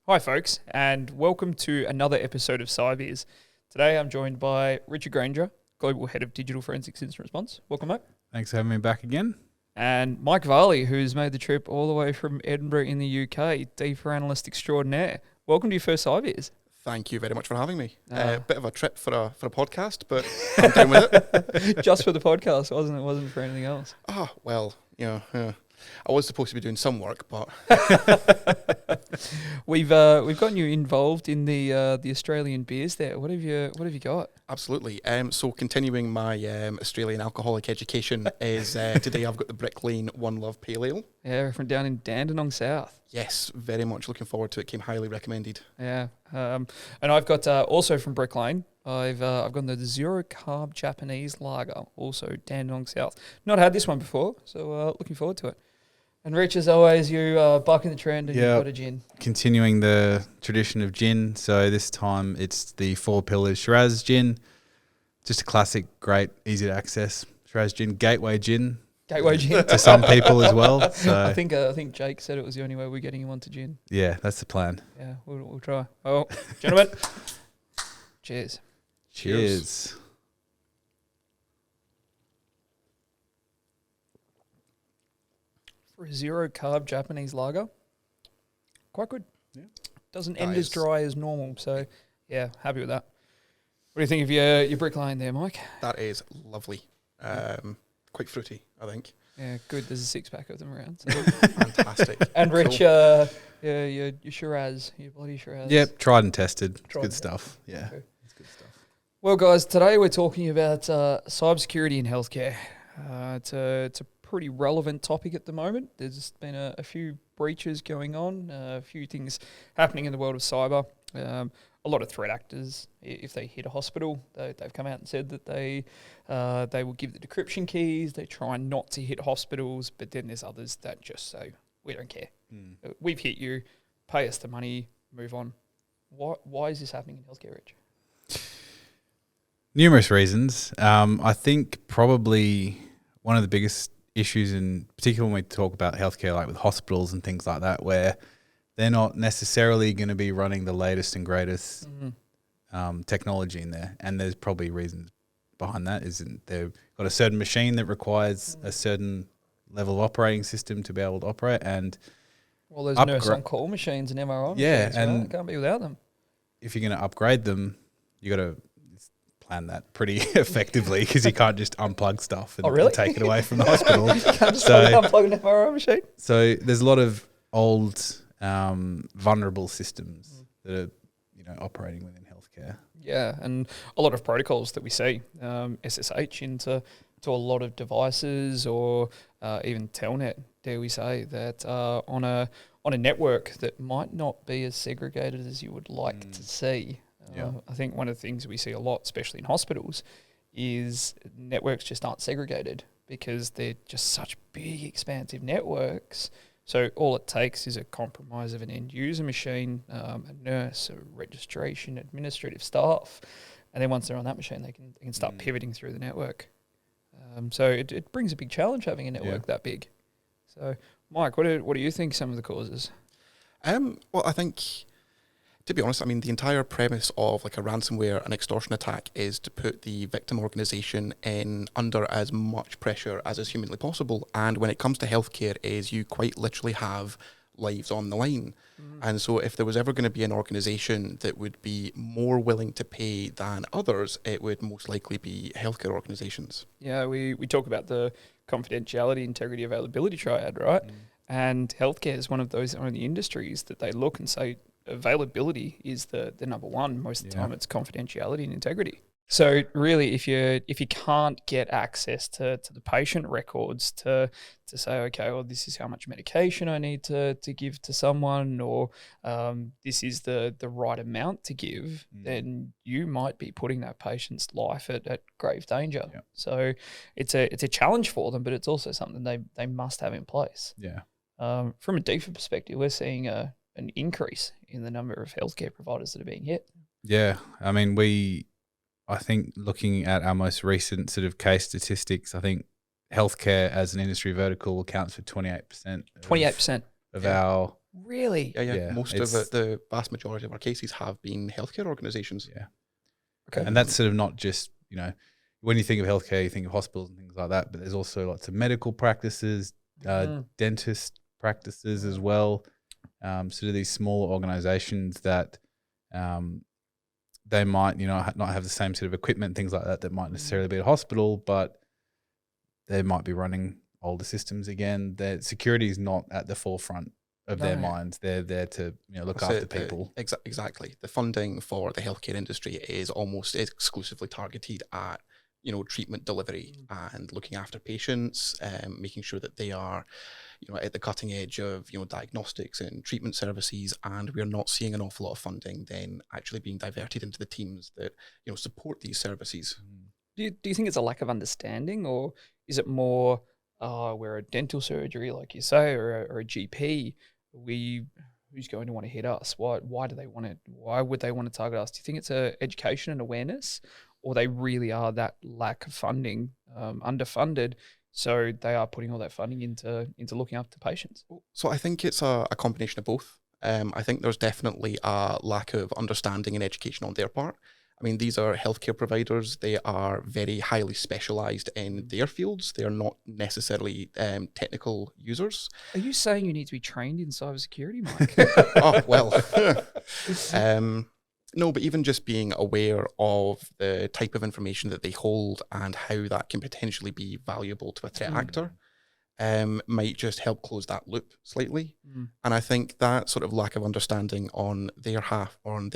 Hi folks, and welcome to another episode of Cybeers. Today I'm joined by Richard Grainger, Global Head of Digital Forensics Incident Response. Welcome, mate. Thanks for having me back again. And Mike Varley, who's made the trip all the way from Edinburgh in the UK, DEFA Analyst Extraordinaire. Welcome to your first Cybeers. Thank you very much for having me. Bit of a trip for a podcast, but I'm down with it. Just for the podcast, wasn't it? Wasn't for anything else. Oh, well, I was supposed to be doing some work, but we've gotten you involved in the Australian beers there. What have you got? absolutely. So continuing my Australian alcoholic education is today I've got the Brick Lane One Love Pale Ale. Yeah, from down in Dandenong South. Yes, very much looking forward to it. Came highly recommended. Yeah, and I've got also from Brick Lane. I've got the zero carb Japanese lager, also Dandenong South. Not had this one before, so looking forward to it. And Rich, as always, you bucking the trend and you've got a gin. Continuing the tradition of gin. So this time it's the Four Pillars Shiraz gin. Just a classic, great, easy to access Shiraz gin, gateway gin. Gateway gin to some people as well. So I think Jake said it was the only way we're getting him onto gin. Yeah, that's the plan. Yeah, we'll try. Well, gentlemen, cheers. Cheers. For a zero carb Japanese lager, quite good. Yeah. Doesn't end as dry as normal, so yeah, happy with that. What do you think of your Brick Lane there, Mike? That is lovely. Quite fruity, I think. Yeah, good. There's a 6-pack of them around. So. Fantastic. And Rich, Cool. your Shiraz, your bloody Shiraz. Yep, tried and tested. It's good and stuff. Yeah, Okay. it's good stuff. Well, guys, today we're talking about cybersecurity in healthcare. It's a pretty relevant topic at the moment. There's been a few breaches going on, a few things happening in the world of cyber. A lot of threat actors, if they hit a hospital, they've come out and said that they will give the decryption keys. They try not to hit hospitals, but then there's others that just say, we don't care. We've hit you, pay us the money, move on. Why is this happening in healthcare, Rich? Numerous reasons. I think probably one of the biggest issues, in particular when we talk about healthcare, like with hospitals and things like that, where they're not necessarily going to be running the latest and greatest technology in there. And there's probably reasons behind that. They've got a certain machine that requires a certain level of operating system to be able to operate. And well, there's nurse on call machines and MRI machines, and right? Can't be without them. If you're going to upgrade them, you got to plan that pretty effectively, because you can't just unplug stuff and take it away from the hospital. You can't just unplug an MRI machine. So there's a lot of old vulnerable systems that are operating within healthcare. Yeah, and a lot of protocols that we see, SSH into a lot of devices, or even Telnet, dare we say, that on a network that might not be as segregated as you would like to see. I think one of the things we see a lot, especially in hospitals, is networks just aren't segregated because they're just such big, expansive networks. So all it takes is a compromise of an end-user machine, a nurse, a registration, administrative staff, and then once they're on that machine, they can start pivoting through the network. So it brings a big challenge having a network that big. So, Mike, what do you think some of the causes? Well, I think, to be honest, I mean, the entire premise of like a ransomware and extortion attack is to put the victim organisation in under as much pressure as is humanly possible. And when it comes to healthcare, is you quite literally have lives on the line. And so if there was ever going to be an organisation that would be more willing to pay than others, it would most likely be healthcare organisations. Yeah, we talk about the confidentiality, integrity, availability triad, right? And healthcare is one of those only industries that they look and say, availability is the number one. Most of the time it's confidentiality and integrity. So really, if you can't get access to the patient records to say, okay, well, this is how much medication I need to give to someone, or this is the right amount to give, then you might be putting that patient's life at grave danger. Yep. So it's a challenge for them, but it's also something they must have in place. Yeah. From a DEFA perspective, we're seeing an increase in the number of healthcare providers that are being hit. Yeah, I mean, I think looking at our most recent sort of case statistics, I think healthcare as an industry vertical accounts for 28%. 28% of our Really? Yeah. Most of it, the vast majority of our cases have been healthcare organisations. Yeah. Okay. And that's sort of not just, when you think of healthcare, you think of hospitals and things like that, but there's also lots of medical practices, dentist practices as well. Sort of these smaller organizations that they might, not have the same sort of equipment, things like that might necessarily be at a hospital, but they might be running older systems again. Their security is not at the forefront of their minds. They're there to look after people. Exactly. The funding for the healthcare industry is almost exclusively targeted at treatment delivery and looking after patients, making sure that they are at the cutting edge of diagnostics and treatment services, and we're not seeing an awful lot of funding then actually being diverted into the teams that support these services. Do you think it's a lack of understanding, or is it more we're a dental surgery, like you say, or a GP? Who's going to want to hit us? Why do they want it? Why would they want to target us? Do you think it's a education and awareness, or they really are that lack of funding, underfunded, so they are putting all that funding into looking after patients? So I think it's a combination of both. I think there's definitely a lack of understanding and education on their part. I mean, these are healthcare providers. They are very highly specialised in their fields. They are not necessarily technical users. Are you saying you need to be trained in cybersecurity, Mike? Oh, well. No, but even just being aware of the type of information that they hold and how that can potentially be valuable to a threat actor might just help close that loop slightly. And I think that sort of lack of understanding on their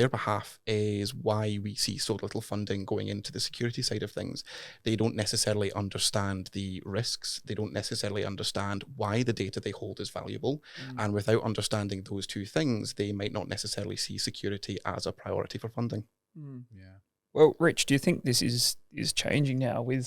behalf is why we see so little funding going into the security side of things. They don't necessarily understand the risks. They don't necessarily understand why the data they hold is valuable. And without understanding those two things, they might not necessarily see security as a priority for funding. Yeah. Well, Rich, do you think this is changing now? We're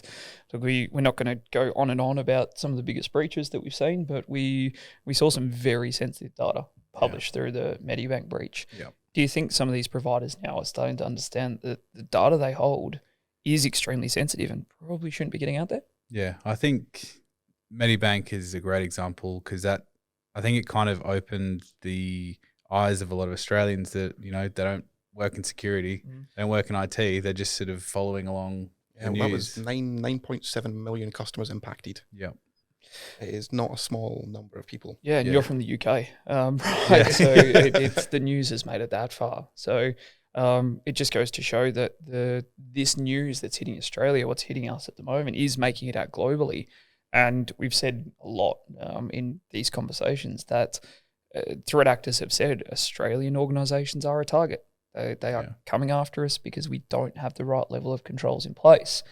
not going to go on and on about some of the biggest breaches that we've seen, but we saw some very sensitive data published through the Medibank breach. Yeah. Do you think some of these providers now are starting to understand that the data they hold is extremely sensitive and probably shouldn't be getting out there? Yeah, I think Medibank is a great example because I think it kind of opened the eyes of a lot of Australians that, they don't work in security, they don't work in IT, they're just sort of following along the news. That was 9.7 million customers impacted. Yeah. It is not a small number of people. Yeah, and you're from the UK, right? So it's the news has made it that far. So it just goes to show that this news that's hitting Australia, what's hitting us at the moment, is making it out globally. And we've said a lot in these conversations that threat actors have said Australian organisations are a target. They are coming after us because we don't have the right level of controls in place.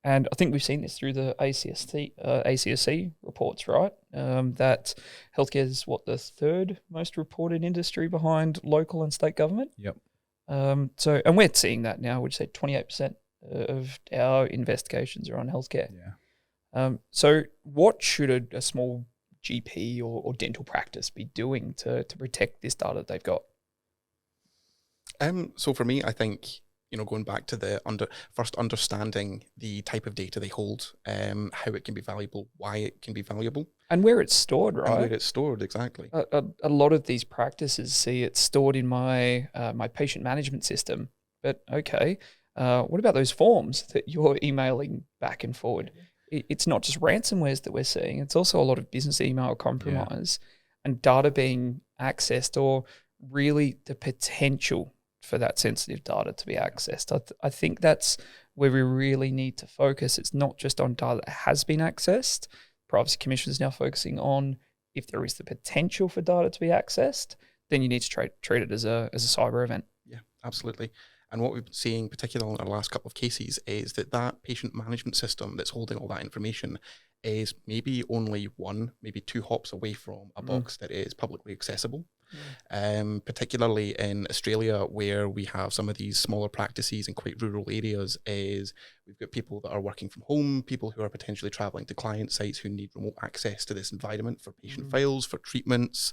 And I think we've seen this through the ACSC reports, right? That healthcare is the third most reported industry behind local and state government. Yep. And we're seeing that now. We'd say 28% of our investigations are on healthcare. Yeah. So what should a small GP or dental practice be doing to protect this data that they've got? So for me, I think, going back to first understanding the type of data they hold, how it can be valuable, why it can be valuable. And where it's stored, right? And where it's stored, exactly. A lot of these practices see it stored in my patient management system. But okay, what about those forms that you're emailing back and forward? It's not just ransomwares that we're seeing. It's also a lot of business email compromise and data being accessed, or really the potential for that sensitive data to be accessed. I think that's where we really need to focus. It's not just on data that has been accessed. Privacy Commission is now focusing on if there is the potential for data to be accessed, then you need to treat it as a cyber event. Yeah, absolutely. And what we've been seeing, particularly in our last couple of cases, is that patient management system that's holding all that information is maybe only maybe two hops away from a box that is publicly accessible. Particularly in Australia, where we have some of these smaller practices in quite rural areas, is we've got people that are working from home, people who are potentially travelling to client sites who need remote access to this environment for patient files, for treatments.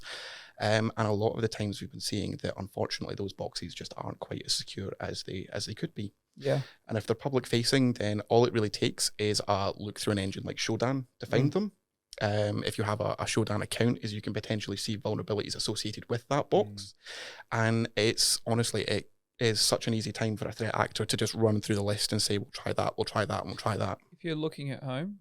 And a lot of the times we've been seeing that, unfortunately, those boxes just aren't quite as secure as they could be. Yeah. And if they're public facing, then all it really takes is a look through an engine like Shodan to find them. if you have a Shodan account, is you can potentially see vulnerabilities associated with that box. And it's honestly, it is such an easy time for a threat actor to just run through the list and say, we'll try that, we'll try that, and we'll try that. If you're looking at home,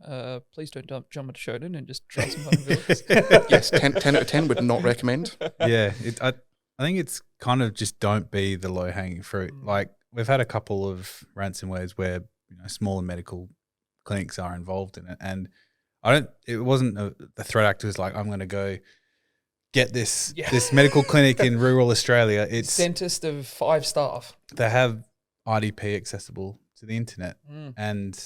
please don't jump into Shodan and just try some vulnerabilities. Yes, 10 out of 10 would not recommend. Yeah, I think it's kind of just don't be the low hanging fruit. Like we've had a couple of ransomwares where smaller medical clinics are involved in it, and it wasn't the threat actor was like, I'm going to go get this medical clinic in rural Australia. It's dentist of 5 staff. They have IDP accessible to the internet, and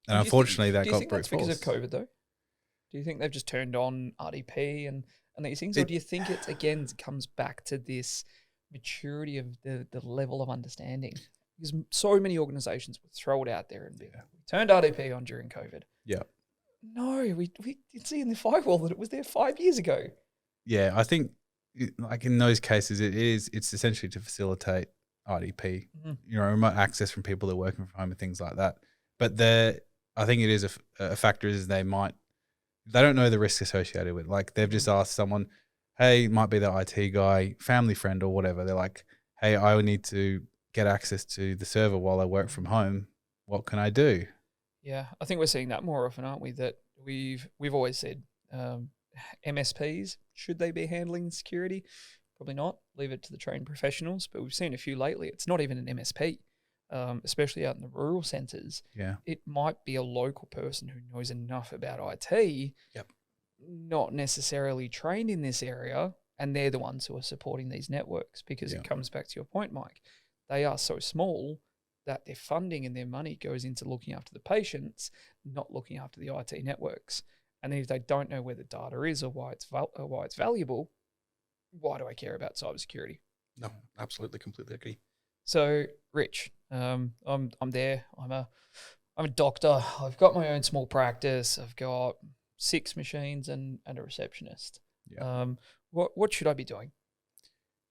unfortunately that got brute force. Do you think that's because of COVID though? Do you think they've just turned on RDP and these things, or do you think it again comes back to this maturity of the level of understanding? Because so many organisations would throw it out there and be, we turned RDP on during COVID. Yeah. No, we did see in the firewall that it was there 5 years ago. Yeah, I think like in those cases, it's essentially to facilitate RDP, remote access from people that are working from home and things like that. But I think it is a factor is they don't know the risk associated with it. Like they've just asked someone, hey, might be the IT guy, family friend or whatever. They're like, hey, I would need to get access to the server while I work from home. What can I do? Yeah, I think we're seeing that more often, aren't we? That we've always said MSPs, should they be handling security? Probably not. Leave it to the trained professionals. But we've seen a few lately. It's not even an MSP, especially out in the rural centres. Yeah, it might be a local person who knows enough about IT, not necessarily trained in this area, and they're the ones who are supporting these networks because it comes back to your point, Mike. They are so small that their funding and their money goes into looking after the patients, not looking after the IT networks. And then if they don't know where the data is or why it's valuable, why do I care about cybersecurity? No, absolutely, completely agree. So, Rich, I'm there. I'm a doctor. I've got my own small practice. I've got 6 machines and a receptionist. Yeah. What should I be doing?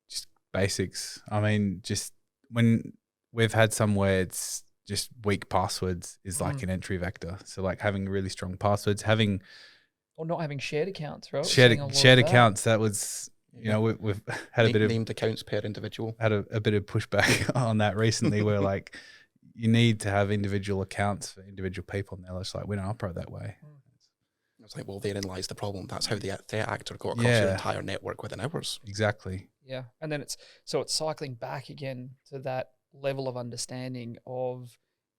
Just basics. I mean, just when we've had somewhere it's just weak passwords is like an entry vector. So like having really strong passwords, or not having shared accounts, right? Shared accounts. That was, we've had a bit of named accounts per individual. Had a bit of pushback on that recently, where like you need to have individual accounts for individual people, and they're just like, we don't operate that way. It's like, well, therein lies the problem. That's how the threat actor got across your entire network within hours. Exactly. Yeah, and then it's cycling back again to that level of understanding of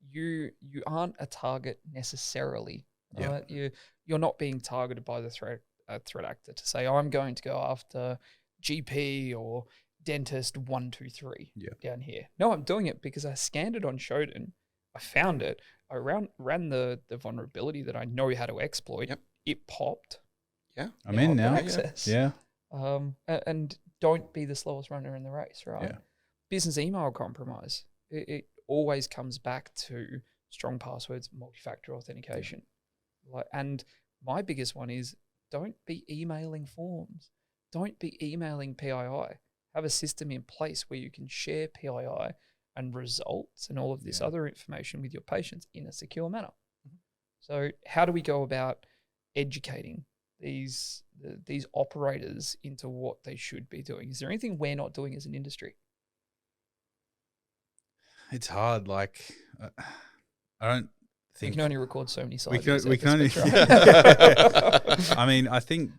you aren't a target necessarily. Right? You're not being targeted by the threat actor to say, I'm going to go after GP or dentist 123 down here. No, I'm doing it because I scanned it on Shodan. I found it. I ran the vulnerability that I know how to exploit. Yep. It popped. Yeah. I'm in now. Access. Yeah. And don't be the slowest runner in the race, right? Yeah. Business email compromise. It always comes back to strong passwords, multi-factor authentication. And my biggest one is don't be emailing forms. Don't be emailing PII. Have a system in place where you can share PII and results and all of this other information with your patients in a secure manner. So how do we go about educating these operators into what they should be doing? Is there anything we're not doing as an industry? It's hard. Like, I don't think we can only record so many sides. We can only. I mean, I think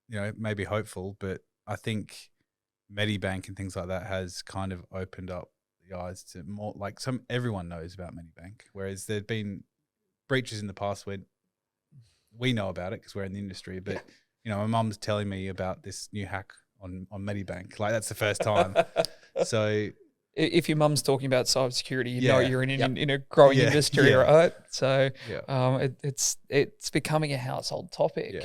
maybe hopeful, but I think Medibank and things like that has kind of opened up the eyes to more. Like everyone knows about Medibank, whereas there'd been breaches in the past where we know about it because we're in the industry, but my mum's telling me about this new hack on Medibank. Like that's the first time. So if your mum's talking about cybersecurity, you know you're in a growing industry, right? So it's becoming a household topic. Yeah.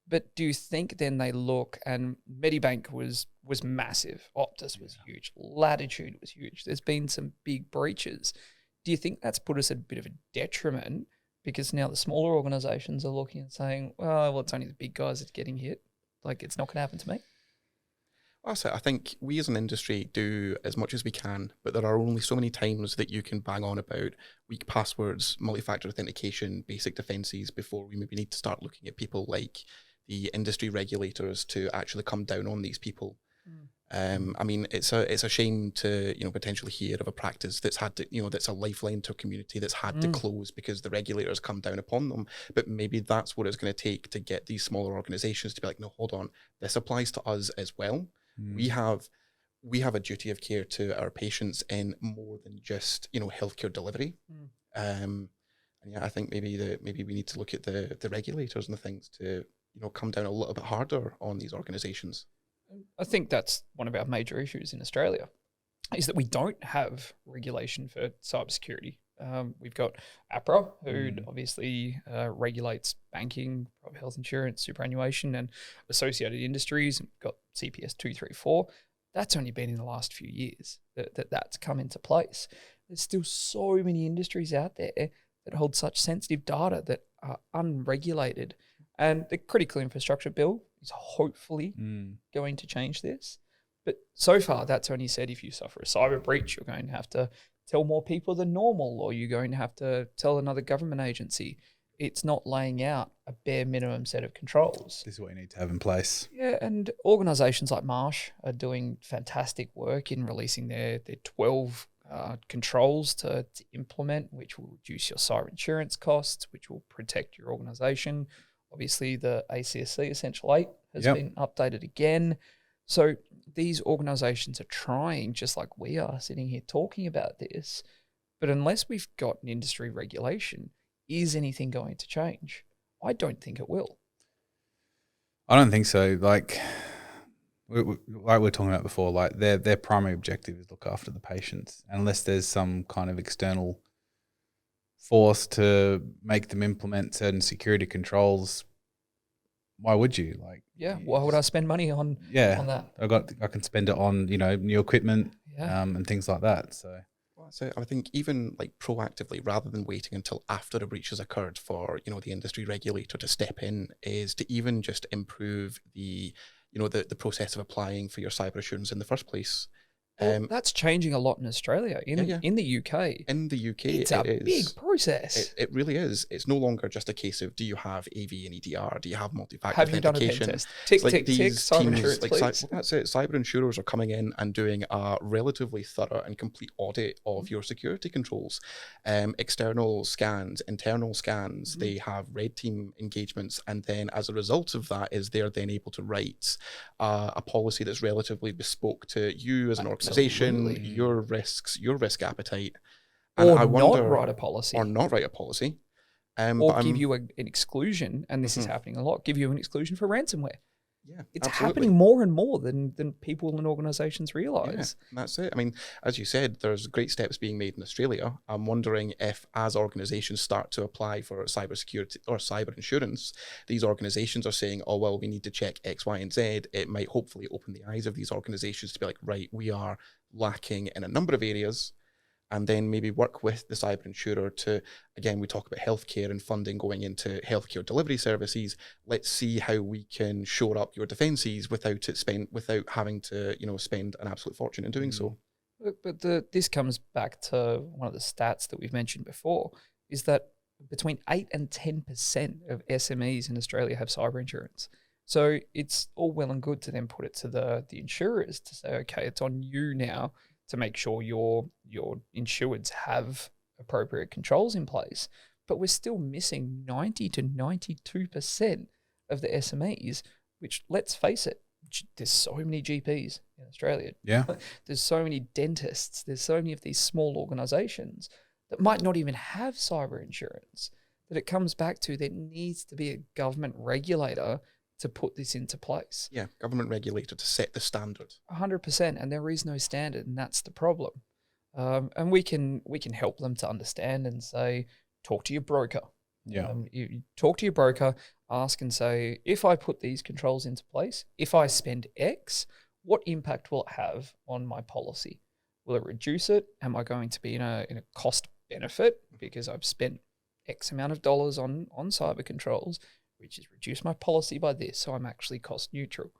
But do you think then they look, and Medibank was massive, Optus was huge, Latitude was huge. There's been some big breaches. Do you think that's put us at a bit of a detriment because now the smaller organisations are looking and saying, well, it's only the big guys that's getting hit. Like it's not going to happen to me. That's it. I think we as an industry do as much as we can, but there are only so many times that you can bang on about weak passwords, multi-factor authentication, basic defenses before we maybe need to start looking at people like the industry regulators to actually come down on these people. I mean, it's a shame to potentially hear of a practice that's had to that's a lifeline to a community that's had to close because the regulators come down upon them. But maybe that's what it's going to take to get these smaller organisations to be like, no, hold on, this applies to us as well. We have a duty of care to our patients in more than just healthcare delivery. And yeah, I think maybe we need to look at the regulators and the things to come down a little bit harder on these organisations. I think that's one of our major issues in Australia, is that we don't have regulation for cybersecurity. We've got APRA, who obviously regulates banking, private health insurance, superannuation, and associated industries. We've got CPS 234. That's only been in the last few years that's come into place. There's still so many industries out there that hold such sensitive data that are unregulated. And the critical infrastructure bill is hopefully going to change this. But so far, that's only said if you suffer a cyber breach, you're going to have to tell more people than normal, or you're going to have to tell another government agency. It's not laying out a bare minimum set of controls. This is what you need to have in place. Yeah, and organisations like Marsh are doing fantastic work in releasing their 12 controls to implement, which will reduce your cyber insurance costs, which will protect your organisation. Obviously, the ACSC Essential 8 has been updated again. So these organisations are trying, just like we are sitting here talking about this. But unless we've got an industry regulation, is anything going to change? I don't think it will. I don't think so. Like we were talking about before, like their primary objective is look after the patients. Unless there's some kind of external force to make them implement certain security controls, why would you? Like, why would I spend money on that? I can spend it on new equipment and things like that. So I think even like proactively, rather than waiting until after a breach has occurred for the industry regulator to step in, is to even just improve the the process of applying for your cyber assurance in the first place. Well, that's changing a lot in Australia. In the UK. In the UK, it's a big process. It really is. It's no longer just a case of, do you have AV and EDR? Do you have multi-factor Have you done a pen authentication? test? Tick, Like tick, tick. these Cyber teams, insurance, please. that's it. Cyber insurers are coming in and doing a relatively thorough and complete audit of your security controls. External scans, internal scans, they have red team engagements, and then as a result of that is they're then able to write a policy that's relatively bespoke to you as an organisation, your risks, your risk appetite, and or not write a policy, or give you an exclusion. And this is happening a lot. Give you an exclusion for ransomware. Yeah, it's absolutely. happening more and more than people and organisations realise. Yeah, that's it. I mean, as you said, there's great steps being made in Australia. I'm wondering if, as organisations start to apply for cybersecurity or cyber insurance, these organisations are saying, oh, well, we need to check X, Y, and Z. It might hopefully open the eyes of these organisations to be like, right, we are lacking in a number of areas, and then maybe work with the cyber insurer to, again, we talk about healthcare and funding going into healthcare delivery services. Let's see how we can shore up your defences without having to, spend an absolute fortune in doing so. But this comes back to one of the stats that we've mentioned before, is that between 8 and 10% of SMEs in Australia have cyber insurance. So it's all well and good to then put it to the insurers to say, okay, it's on you now to make sure your insureds have appropriate controls in place. But we're still missing 90 to 92% of the SMEs, which, let's face it, there's so many GPs in Australia. Yeah. There's so many dentists. There's so many of these small organisations that might not even have cyber insurance, that it comes back to there needs to be a government regulator to put this into place. Yeah, government regulator to set the standard. 100%, and there is no standard, and that's the problem. And we can help them to understand and say, talk to your broker. Yeah. You talk to your broker, ask and say, if I put these controls into place, if I spend X, what impact will it have on my policy? Will it reduce it? Am I going to be in a cost benefit because I've spent X amount of dollars on cyber controls, which has reduced my policy by this, so I'm actually cost neutral?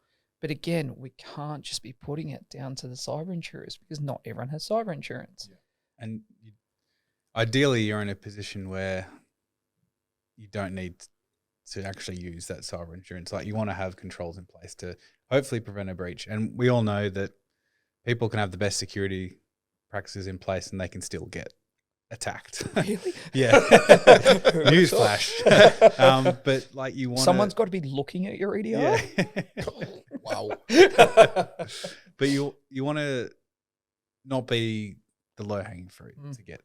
But again, we can't just be putting it down to the cyber insurers because not everyone has cyber insurance. Yeah. And ideally, you're in a position where you don't need to actually use that cyber insurance. Like, you want to have controls in place to hopefully prevent a breach. And we all know that people can have the best security practices in place and they can still get attacked. Really? Yeah. Newsflash. But like, you want someone's got to be looking at your EDR. Yeah. Wow. But you want to not be the low hanging fruit to get.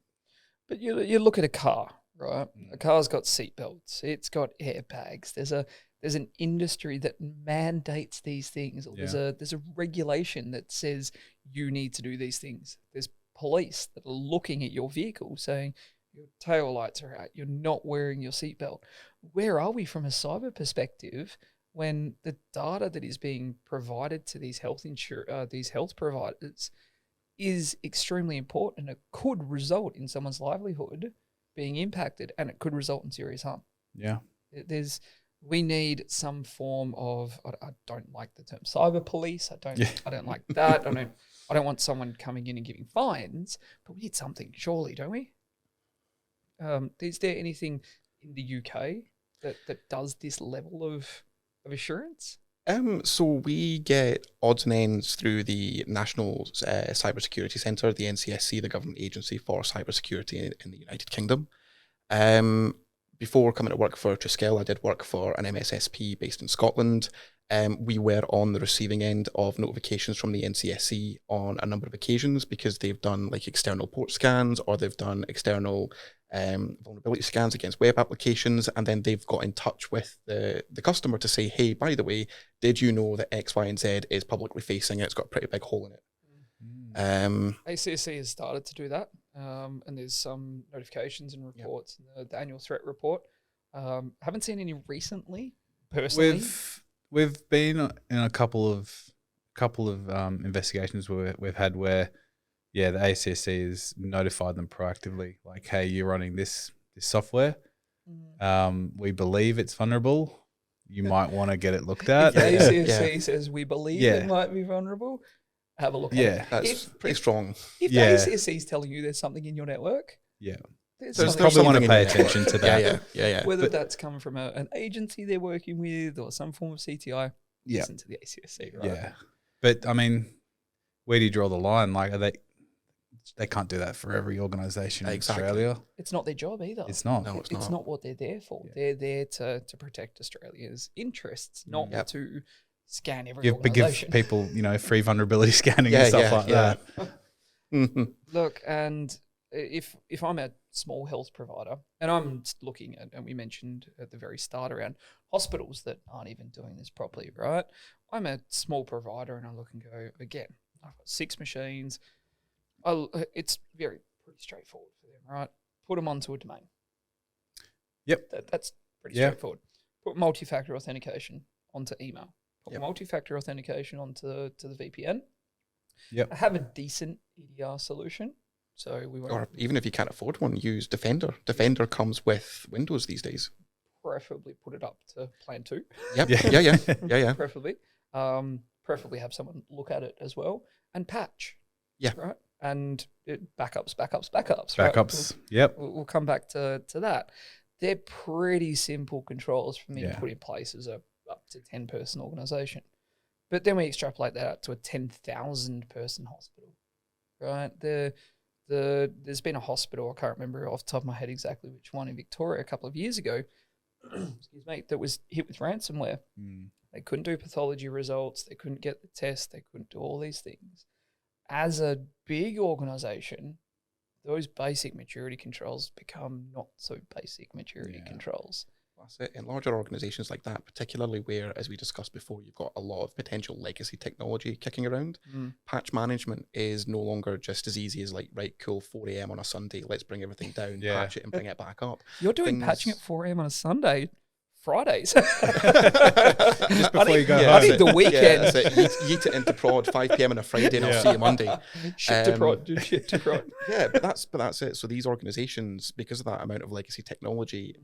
But you look at a car, right? A car's got seatbelts. It's got airbags. There's an industry that mandates these things. Or there's a regulation that says you need to do these things. There's police that are looking at your vehicle saying your tail lights are out, you're not wearing your seatbelt. Where are we from a cyber perspective when the data that is being provided to these health providers is extremely important? It could result in someone's livelihood being impacted, and it could result in serious harm. Yeah. We need some form of, I don't like the term cyber police. I don't like that. I don't want someone coming in and giving fines, but we need something, surely, don't we? Is there anything in the UK that does this level of assurance? So we get odds and ends through the National Cybersecurity Centre, the NCSC, the government agency for cybersecurity in the United Kingdom. Before coming to work for Triskel, I did work for an MSSP based in Scotland. We were on the receiving end of notifications from the NCSC on a number of occasions because they've done like external port scans, or they've done external vulnerability scans against web applications, and then they've got in touch with the customer to say, hey, by the way, did you know that X, Y, and Z is publicly facing and it's got a pretty big hole in it? ACSC has started to do that, and there's some notifications and reports in the annual threat report. Haven't seen any recently, personally. We've been in a couple of investigations we've had where, the ACSC has notified them proactively, like, hey, you're running this software. We believe it's vulnerable. You might want to get it looked at. If the ACSC says we believe it might be vulnerable, have a look at it. That's pretty strong. If the ACSC is telling you there's something in your network, there's probably want to pay attention to that. Whether that's come from an agency they're working with or some form of CTI, listen to the ACSC, right? Yeah. But I mean, where do you draw the line? Like, they can't do that for every organisation in Australia. It's not their job either. It's not. No, it's not what they're there for. They're there to protect Australia's interests, not to scan every organisation. Give people, free vulnerability scanning and stuff like that. Look, and if I'm a small health provider, and I'm looking at, and we mentioned at the very start around hospitals that aren't even doing this properly, right? I'm a small provider, and I look and go, again, I've got 6 machines. It's pretty straightforward for them, right? Put them onto a domain. Yep. That's pretty straightforward. Put multi-factor authentication onto email. Put multi-factor authentication onto the VPN. Yep. Have a decent EDR solution. So we won't. Or even if you can't afford one, use Defender. Defender comes with Windows these days. Preferably put it up to Plan 2. Yep. Yeah. Preferably. Preferably have someone look at it as well and patch. Yeah. Right. And backups. Backups. Right? Yep. We'll come back to that. They're pretty simple controls for me to put in place as a up to 10-person organisation. But then we extrapolate that out to a 10,000-person hospital, right? There's been a hospital, I can't remember off the top of my head exactly which one, in Victoria a couple of years ago, excuse me, that was hit with ransomware. They couldn't do pathology results. They couldn't get the test. They couldn't do all these things. As a big organisation, those basic maturity controls become not so basic maturity controls. That's it. In larger organizations like that, particularly where, as we discussed before, you've got a lot of potential legacy technology kicking around, patch management is no longer just as easy as like, right, cool, 4 a.m. on a Sunday, let's bring everything down, patch it and bring it back up. You're doing patching at 4 a.m. on a Sunday? Fridays. Just before you go I home. need the weekend. Yeet it into prod 5 p.m. on a Friday, and I'll see you Monday. Shit to prod, do shit to prod. Yeah, but that's it. So these organizations, because of that amount of legacy technology,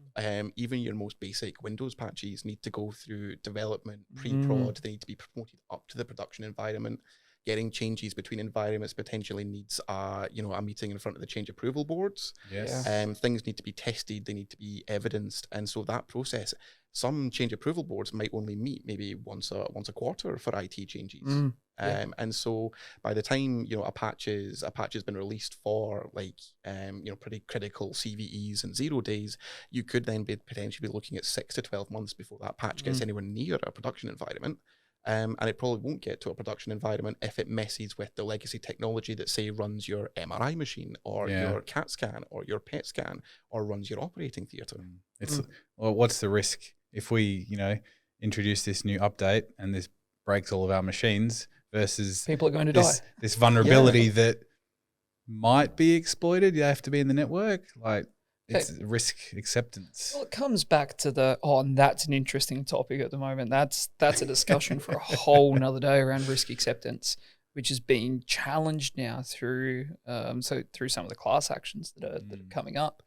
even your most basic Windows patches need to go through development, pre-prod. They need to be promoted up to the production environment. Getting changes between environments potentially needs a meeting in front of the change approval boards. Yes. Things need to be tested, they need to be evidenced, and so that process, some change approval boards might only meet maybe once a quarter for IT changes. And so by the time a patch has been released for pretty critical CVEs and 0 days, you could then be potentially looking at 6 to 12 months before that patch gets anywhere near a production environment. And it probably won't get to a production environment if it messes with the legacy technology that, say, runs your MRI machine or your CAT scan or your PET scan or runs your operating theatre. Well, what's the risk if we, introduce this new update and this breaks all of our machines versus people are going to die. This vulnerability that might be exploited. You have to be in the network. It's risk acceptance. Well, it comes back to and that's an interesting topic at the moment. That's a discussion for a whole nother day around risk acceptance, which is being challenged now through some of the class actions that are coming up.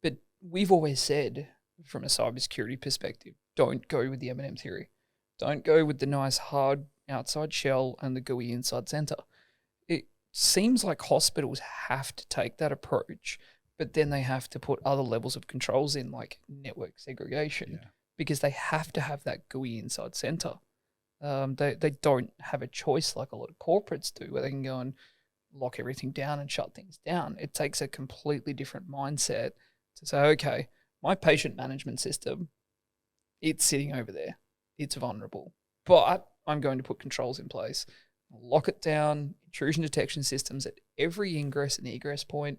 But we've always said, from a cybersecurity perspective, don't go with the M&M theory. Don't go with the nice hard outside shell and the GUI inside center. It seems like hospitals have to take that approach, but then they have to put other levels of controls in, like network segregation, because they have to have that GUI inside center. They don't have a choice like a lot of corporates do, where they can go and lock everything down and shut things down. It takes a completely different mindset to say, okay, my patient management system, it's sitting over there. It's vulnerable, but I'm going to put controls in place, lock it down, intrusion detection systems at every ingress and egress point,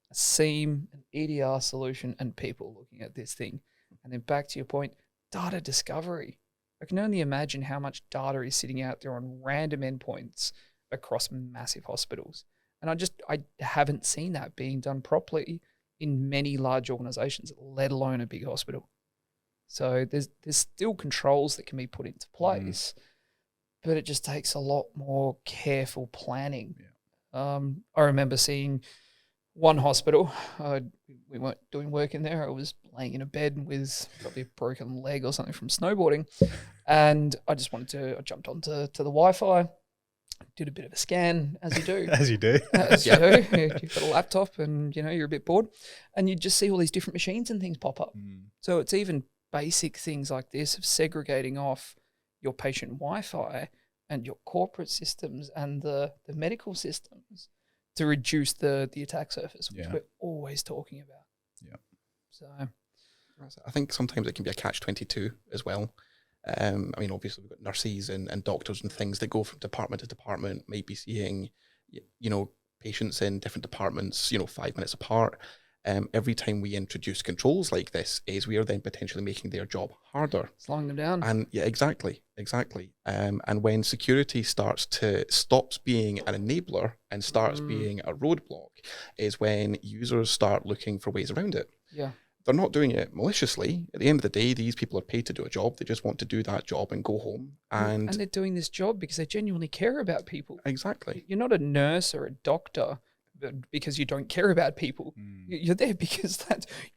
a SIEM, an EDR solution, and people looking at this thing. And then back to your point, data discovery. I can only imagine how much data is sitting out there on random endpoints across massive hospitals. And I haven't seen that being done properly in many large organizations, let alone a big hospital. So there's still controls that can be put into place, but it just takes a lot more careful planning. I remember seeing one hospital, we weren't doing work in there. I was laying in a bed with probably a broken leg or something from snowboarding. And I just I jumped onto the Wi-Fi, did a bit of a scan, as you do. As you do. As you do. You've got a laptop and, you're a bit bored. And you just see all these different machines and things pop up. So it's even basic things like this of segregating off your patient Wi-Fi and your corporate systems and the medical systems to reduce the attack surface, which we're always talking about. Yeah. So I think sometimes it can be a catch-22 as well. Obviously we've got nurses and doctors and things that go from department to department, might be seeing, patients in different departments, 5 minutes apart. Every time we introduce controls like this, we are then potentially making their job harder. Slowing them down. And exactly. And when security stops being an enabler and starts being a roadblock, is when users start looking for ways around it. Yeah. They're not doing it maliciously. At the end of the day, these people are paid to do a job. They just want to do that job and go home. And they're doing this job because they genuinely care about people. Exactly. You're not a nurse or a doctor because you don't care about people. You're there because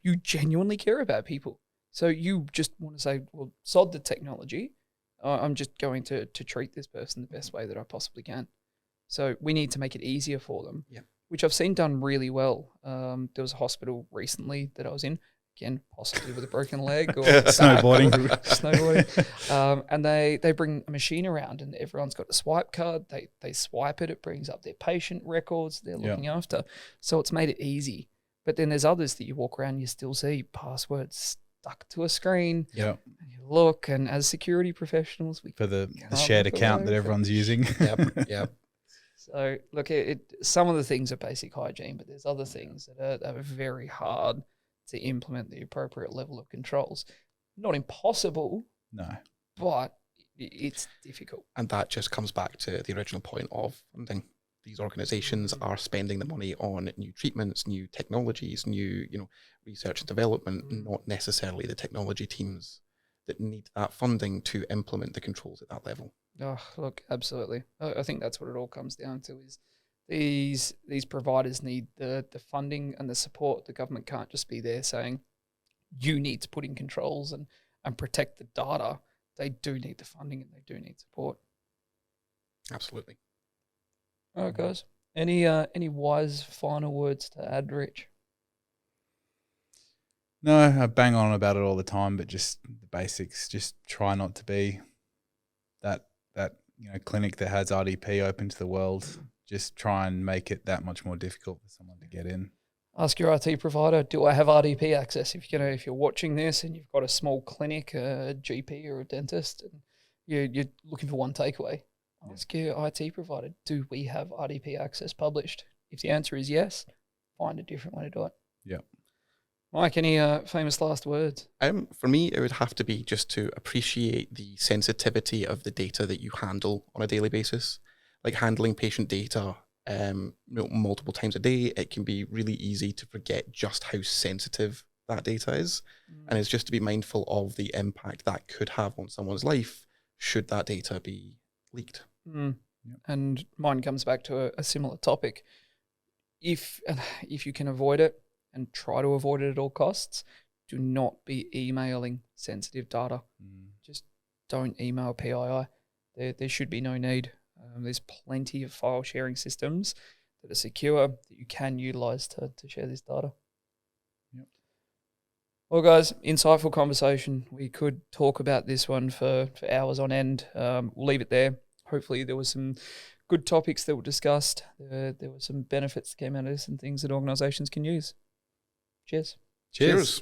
you genuinely care about people. So you just want to say, well, sod the technology. I'm just going to treat this person the best way that I possibly can. So we need to make it easier for them, which I've seen done really well. There was a hospital recently that I was in, again, possibly with a broken leg or snowboarding. And they bring a machine around and everyone's got a swipe card. They swipe it. It brings up their patient records they're looking after. So it's made it easy. But then there's others that you walk around, you still see passwords stuck to a screen. Yeah. You look, and as security professionals, we for the shared account that everyone's using. Yep. So look, some of the things are basic hygiene, but there's other things that are very hard to implement the appropriate level of controls. Not impossible, no, but it's difficult. And that just comes back to the original point of funding. These organizations are spending the money on new treatments, new technologies, new research and development, not necessarily the technology teams that need that funding to implement the controls at that level. Oh, look, absolutely. I think that's what it all comes down to is these providers need the funding and the support. The government can't just be there saying, you need to put in controls and protect the data. They do need the funding and they do need support. Absolutely. All right, guys. Any wise final words to add, Rich? No, I bang on about it all the time, but just the basics. Just try not to be that clinic that has RDP open to the world. Just try and make it that much more difficult for someone to get in. Ask your IT provider, do I have RDP access? If you're watching this and you've got a small clinic, a GP or a dentist, and you're looking for one takeaway, ask your IT provider, do we have RDP access published? If the answer is yes, find a different way to do it. Yeah. Mike, any famous last words? For me, it would have to be just to appreciate the sensitivity of the data that you handle on a daily basis. Like handling patient data multiple times a day, it can be really easy to forget just how sensitive that data is. And it's just to be mindful of the impact that could have on someone's life should that data be leaked. Yep. And mine comes back to a similar topic. If you can avoid it, and try to avoid it at all costs, do not be emailing sensitive data. Just don't email PII. There should be no need. There's plenty of file sharing systems that are secure that you can utilize to share this data. Yep. Well, guys, insightful conversation. We could talk about this one for hours on end. We'll leave it there. Hopefully there was some good topics that were discussed. There were some benefits that came out of this and things that organisations can use. Cheers. Cheers.